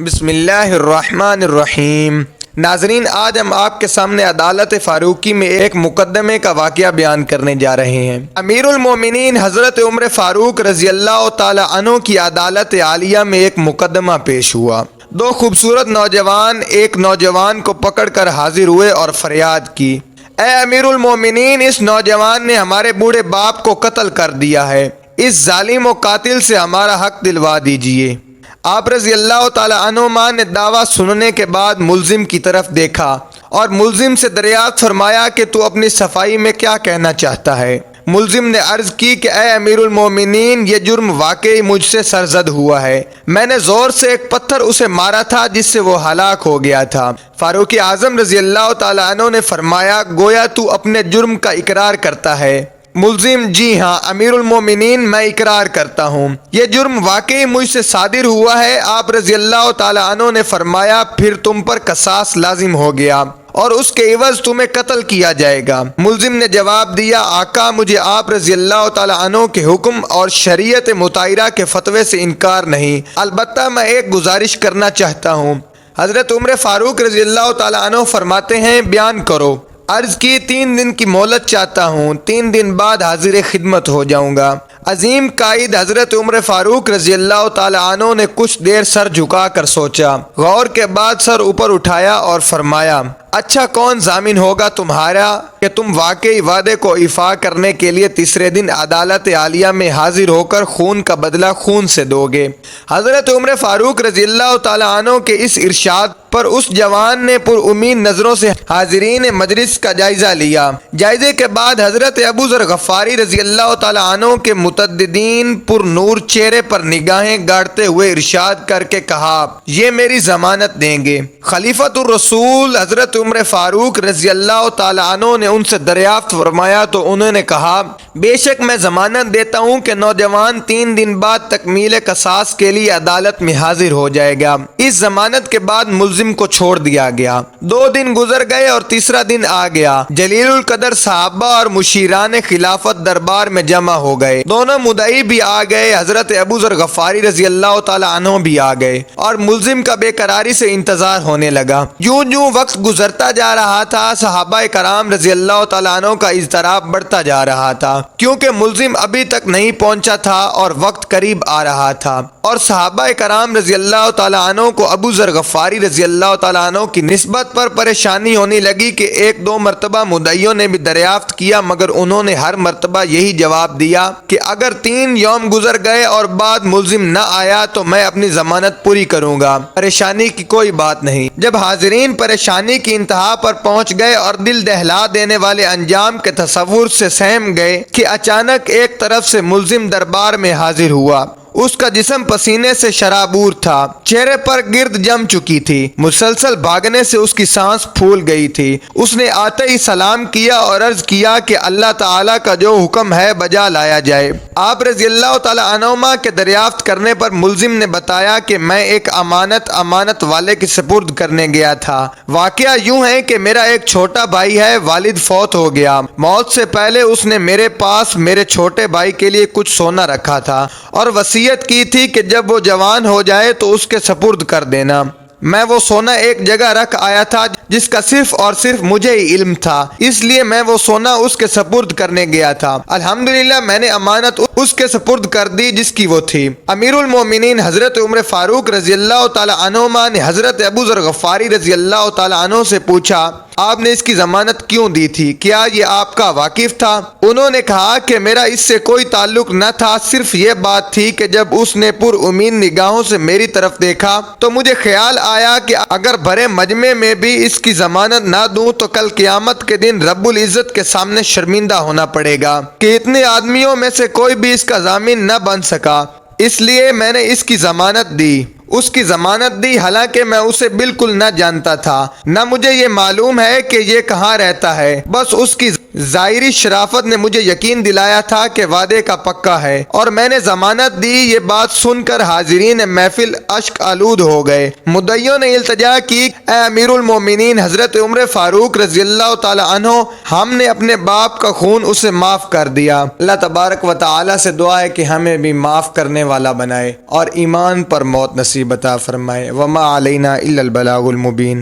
بسم اللہ الرحمن الرحیم۔ ناظرین، آج ہم آپ کے سامنے عدالت فاروقی میں ایک مقدمے کا واقعہ بیان کرنے جا رہے ہیں۔ امیر المومنین حضرت عمر فاروق رضی اللہ تعالی عنہ کی عدالت عالیہ میں ایک مقدمہ پیش ہوا۔ دو خوبصورت نوجوان ایک نوجوان کو پکڑ کر حاضر ہوئے اور فریاد کی، اے امیر المومنین، اس نوجوان نے ہمارے بوڑھے باپ کو قتل کر دیا ہے، اس ظالم و قاتل سے ہمارا حق دلوا دیجیے۔ آپ رضی اللہ تعالی عنہما نے دعویٰ سننے کے بعد ملزم کی طرف دیکھا اور ملزم سے دریافت فرمایا کہ تو اپنی صفائی میں کیا کہنا چاہتا ہے؟ ملزم نے عرض کی کہ اے امیر المومنین، یہ جرم واقعی مجھ سے سرزد ہوا ہے، میں نے زور سے ایک پتھر اسے مارا تھا جس سے وہ ہلاک ہو گیا تھا۔ فاروق اعظم رضی اللہ تعالی عنہ نے فرمایا، گویا تو اپنے جرم کا اقرار کرتا ہے؟ ملزم: جی ہاں امیر المومنین، میں اقرار کرتا ہوں، یہ جرم واقعی مجھ سے صادر ہوا ہے۔ آپ رضی اللہ تعالی عنہ نے فرمایا، پھر تم پر قصاص لازم ہو گیا اور اس کے عوض تمہیں قتل کیا جائے گا۔ ملزم نے جواب دیا، آقا، مجھے آپ رضی اللہ تعالی عنہ کے حکم اور شریعت مطہرہ کے فتوے سے انکار نہیں، البتہ میں ایک گزارش کرنا چاہتا ہوں۔ حضرت عمر فاروق رضی اللہ تعالی عنہ فرماتے ہیں، بیان کرو۔ عرض کی، 3 دن کی مہلت چاہتا ہوں، 3 دن بعد حاضر خدمت ہو جاؤں گا۔ عظیم قائد حضرت عمر فاروق رضی اللہ تعالی عنہ نے کچھ دیر سر جھکا کر سوچا، غور کے بعد سر اوپر اٹھایا اور فرمایا، اچھا، کون ضامن ہوگا تمہارا کہ تم واقعی وعدے کو ایفا کرنے کے لیے تیسرے دن عدالت عالیہ میں حاضر ہو کر خون کا بدلہ خون سے دو گے؟ حضرت عمر فاروق رضی اللہ تعالی عنہ کے اس ارشاد پر اس جوان نے پر امید نظروں سے حاضرین مجلس کا جائزہ لیا۔ جائزے کے بعد حضرت ابو ذر غفاری رضی اللہ تعالی عنہ کے متعددین پر نور چہرے پر نگاہیں گاڑتے ہوئے ارشاد کر کے کہا، یہ میری ضمانت دیں گے۔ خلیفۃ الرسول حضرت عمر فاروق رضی اللہ تعالی عنہ نے ان سے دریافت فرمایا تو انہوں نے کہا، بے شک میں ضمانت دیتا ہوں کہ نوجوان 3 دن بعد تکمیل قصاص کے لیے عدالت میں حاضر ہو جائے گا۔ اس ضمانت کے بعد ملزم کو چھوڑ دیا گیا۔ 2 دن گزر گئے اور تیسرا دن آ گیا۔ جلیل القدر صحابہ اور مشیران خلافت دربار میں جمع ہو گئے۔ دونوں مدعی بھی آ گئے، حضرت ابو ذر غفاری رضی اللہ تعالی عنہ بھی آ گئے اور ملزم کا بے قراری سے انتظار ہونے لگا۔ یوں یوں وقت گزرتا جا رہا تھا، صحابہ کرام رضی اللہ تعالی عنہ کا اضطراب بڑھتا جا رہا تھا، کیونکہ ملزم ابھی تک نہیں پہنچا تھا اور وقت قریب آ رہا تھا، اور صحابہ کرام رضی اللہ تعالی عنہ کو ابو ذر غفاری رضی اللہ تعالی عنہ کی نسبت پر پریشانی ہونے لگی کہ 1-2 مرتبہ مدعیوں نے بھی دریافت کیا، مگر انہوں نے ہر مرتبہ یہی جواب دیا کہ اگر 3 یوم گزر گئے اور بعد ملزم نہ آیا تو میں اپنی ضمانت پوری کروں گا، پریشانی کی کوئی بات نہیں۔ جب حاضرین پریشانی کی انتہا پر پہنچ گئے اور دل دہلا دینے والے انجام کے تصور سے سہم گئے کہ اچانک ایک طرف سے ملزم دربار میں حاضر ہوا۔ اس کا جسم پسینے سے شرابور تھا، چہرے پر گرد جم چکی تھی، مسلسل بھاگنے سے اس کی سانس پھول گئی تھی۔ اس نے آتے ہی سلام کیا اور عرض کیا کہ اللہ تعالیٰ کا جو حکم ہے بجا لایا جائے۔ آپ رضی اللہ تعالی عنہما کے دریافت کرنے پر ملزم نے بتایا کہ میں ایک امانت والے کے سپرد کرنے گیا تھا۔ واقعہ یوں ہے کہ میرا ایک چھوٹا بھائی ہے، والد فوت ہو گیا۔ موت سے پہلے اس نے میرے پاس میرے چھوٹے بھائی کے لیے کچھ سونا رکھا تھا اور وصیت کی تھی کہ جب وہ جوان ہو جائے تو اس کے سپرد کر دینا۔ میں وہ سونا ایک جگہ رکھ آیا تھا جس کا صرف اور صرف مجھے ہی علم تھا، اس لیے میں وہ سونا اس کے سپرد کرنے گیا تھا۔ الحمدللہ میں نے امانت اس کے سپرد کر دی جس کی وہ تھی۔ امیر المومنین حضرت عمر فاروق رضی اللہ تعالی عنہما نے حضرت ابو ذر غفاری رضی اللہ تعالی عنہ سے پوچھا، آپ نے اس کی ضمانت کیوں دی تھی؟ کیا یہ آپ کا واقف تھا؟ انہوں نے کہا کہ میرا اس سے کوئی تعلق نہ تھا، صرف یہ بات تھی کہ جب اس نے پر امید نگاہوں سے میری طرف دیکھا تو مجھے خیال آیا کہ اگر بھرے مجمع میں بھی اس کی ضمانت نہ دوں تو کل قیامت کے دن رب العزت کے سامنے شرمندہ ہونا پڑے گا کہ اتنے آدمیوں میں سے کوئی بھی اس کا ضامن نہ بن سکا، اس لیے میں نے اس کی ضمانت دی۔ اس کی ضمانت دی، حالانکہ میں اسے بالکل نہ جانتا تھا، نہ مجھے یہ معلوم ہے کہ یہ کہاں رہتا ہے، بس اس کی ظاہری شرافت نے مجھے یقین دلایا تھا کہ وعدے کا پکا ہے، اور میں نے ضمانت دی۔ یہ بات سن کر حاضرین محفل اشک آلود ہو گئے۔ مدعیوں نے التجا کی، اے امیر المومنین حضرت عمر فاروق رضی اللہ تعالی عنہ، ہم نے اپنے باپ کا خون اسے معاف کر دیا۔ اللہ تبارک و تعالی سے دعا ہے کہ ہمیں بھی معاف کرنے والا بنائے اور ایمان پر موت نصیب عطا فرمائے۔ وما علینا الا البلاغ المبین۔